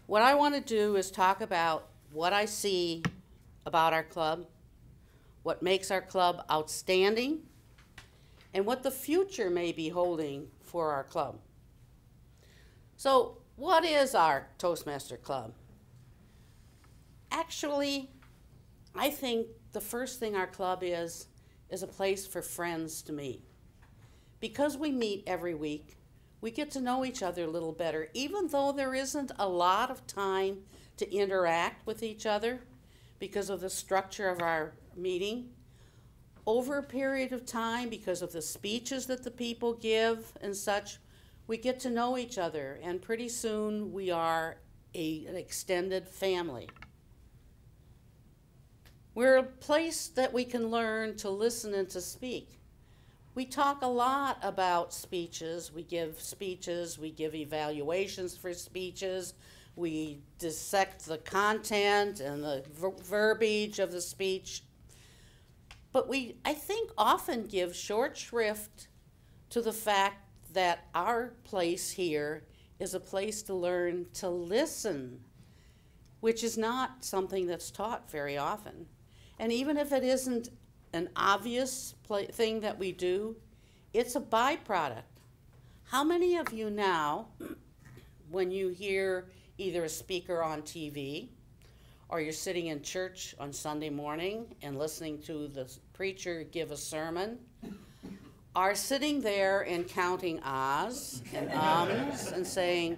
What I want to do is talk about what I see about our club, what makes our club outstanding, and what the future may be holding for our club. So, what is our Toastmaster Club? Actually, I think the first thing our club is a place for friends to meet. Because we meet every week, we get to know each other a little better, even though there isn't a lot of time to interact with each other because of the structure of our meeting. Over a period of time, because of the speeches that the people give and such, we get to know each other, and pretty soon we are an extended family. We're a place that we can learn to listen and to speak. We talk a lot about speeches. We give evaluations for speeches. We dissect the content and the verbiage of the speech. But we, I think, often give short shrift to the fact that our place here is a place to learn to listen, which is not something that's taught very often. And even if it isn't an obvious thing that we do, it's a byproduct. How many of you now, when you hear either a speaker on TV or you're sitting in church on Sunday morning and listening to the preacher give a sermon, are sitting there and counting ahs and ums and saying,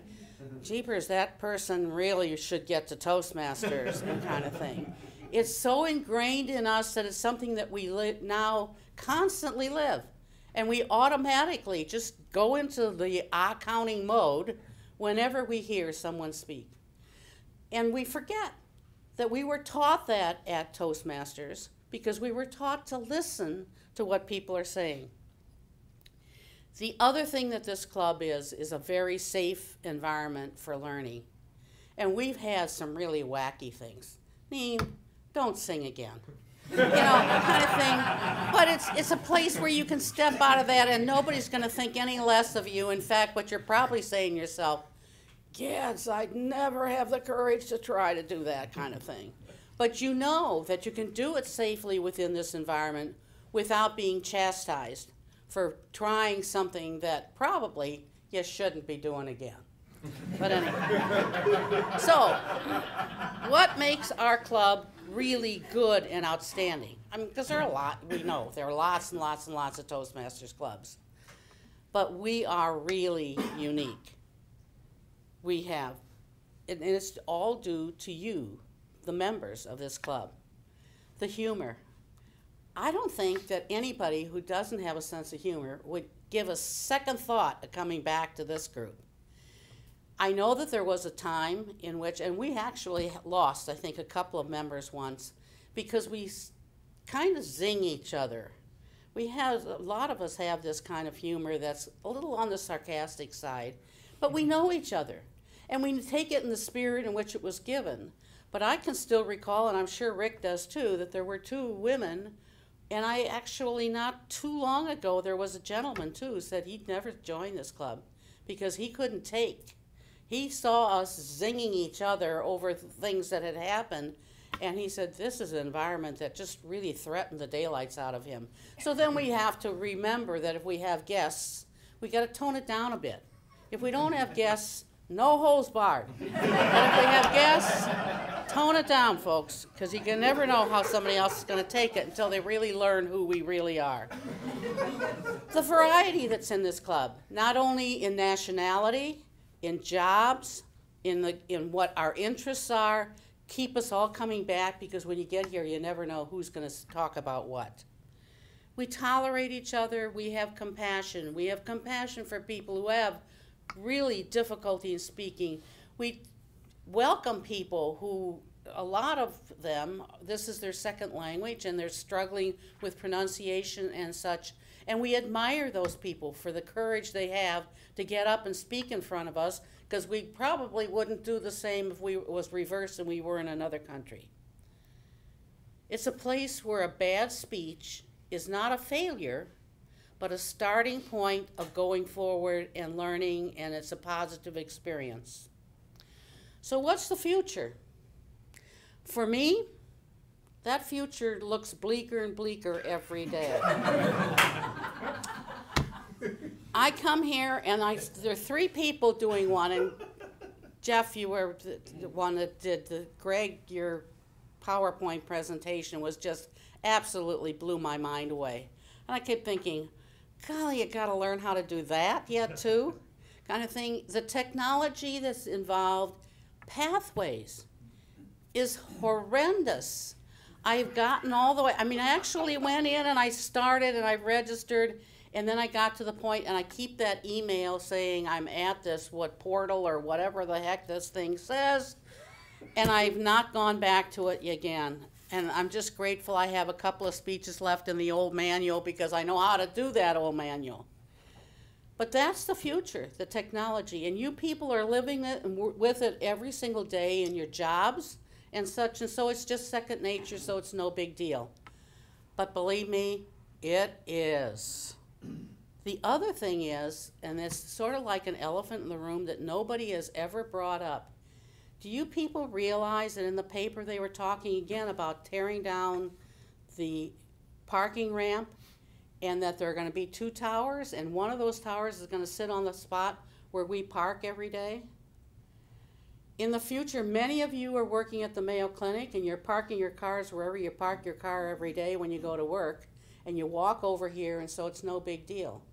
jeepers, that person really should get to Toastmasters and kind of thing? It's so ingrained in us that it's something that we now constantly live. And we automatically just go into the ah-counting mode whenever we hear someone speak. And we forget that we were taught that at Toastmasters because we were taught to listen to what people are saying. The other thing that this club is a very safe environment for learning. And we've had some really wacky things. Don't sing again. You know, kind of thing. But it's a place where you can step out of that and nobody's going to think any less of you. In fact, what you're probably saying to yourself, yes, I'd never have the courage to try to do that kind of thing. But you know that you can do it safely within this environment without being chastised for trying something that probably you shouldn't be doing again. But anyway. So, what makes our club really good and outstanding? I mean, because there are a lot, we know, there are lots and lots and lots of Toastmasters clubs. But we are really unique. We have, and it's all due to you, the members of this club. The humor. I don't think that anybody who doesn't have a sense of humor would give a second thought of coming back to this group. I know that there was a time in which, and we actually lost, I think, a couple of members once because we kind of zing each other. A lot of us have this kind of humor that's a little on the sarcastic side, but we know each other, and we take it in the spirit in which it was given. But I can still recall, and I'm sure Rick does too, that there were two women, and I actually, not too long ago, there was a gentleman too who said he'd never join this club because he couldn't take. He saw us zinging each other over things that had happened, and he said, this is an environment that just really threatened the daylights out of him. So then we have to remember that if we have guests, we got to tone it down a bit. If we don't have guests, no holds barred. But if we have guests, tone it down, folks, because you can never know how somebody else is going to take it until they really learn who we really are. The variety that's in this club, not only in nationality, in jobs, in what our interests are, keep us all coming back, because when you get here, you never know who's going to talk about what. We tolerate each other. We have compassion. We have compassion for people who have really difficulty in speaking. We welcome people who, a lot of them, this is their second language, and they're struggling with pronunciation and such. And we admire those people for the courage they have to get up and speak in front of us, because we probably wouldn't do the same if it was reversed and we were in another country. It's a place where a bad speech is not a failure, but a starting point of going forward and learning, and it's a positive experience. So what's the future? For me, that future looks bleaker and bleaker every day. I come here and there are 3 people doing one, and Jeff, you were the one that did Greg, your PowerPoint presentation was just absolutely blew my mind away. And I kept thinking, golly, you gotta learn how to do that yet too, kind of thing. The technology that's involved, pathways, is horrendous. I've gotten all the way, I mean, I actually went in and I started and I registered, and then I got to the point, and I keep that email saying I'm at this portal or whatever the heck this thing says, and I've not gone back to it again. And I'm just grateful I have a couple of speeches left in the old manual because I know how to do that old manual. But that's the future, the technology, and you people are living it and with it every single day in your jobs and such, and so it's just second nature, so it's no big deal. But believe me, it is. The other thing is, and it's sort of like an elephant in the room that nobody has ever brought up, do you people realize that in the paper they were talking again about tearing down the parking ramp, and that there are going to be 2 towers, and one of those towers is going to sit on the spot where we park every day? In the future, many of you are working at the Mayo Clinic and you're parking your cars wherever you park your car every day when you go to work, and you walk over here, and so it's no big deal.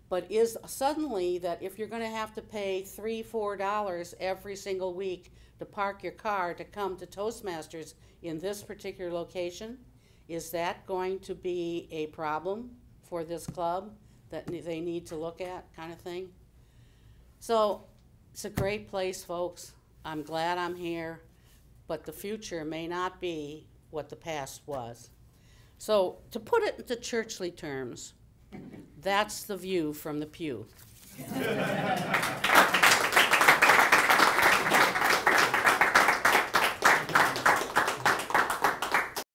But is suddenly that if you're going to have to pay $3, $4 every single week to park your car to come to Toastmasters in this particular location, is that going to be a problem for this club that they need to look at, kind of thing? So it's a great place, folks. I'm glad I'm here, but the future may not be what the past was. So to put it into churchly terms, that's the view from the pew.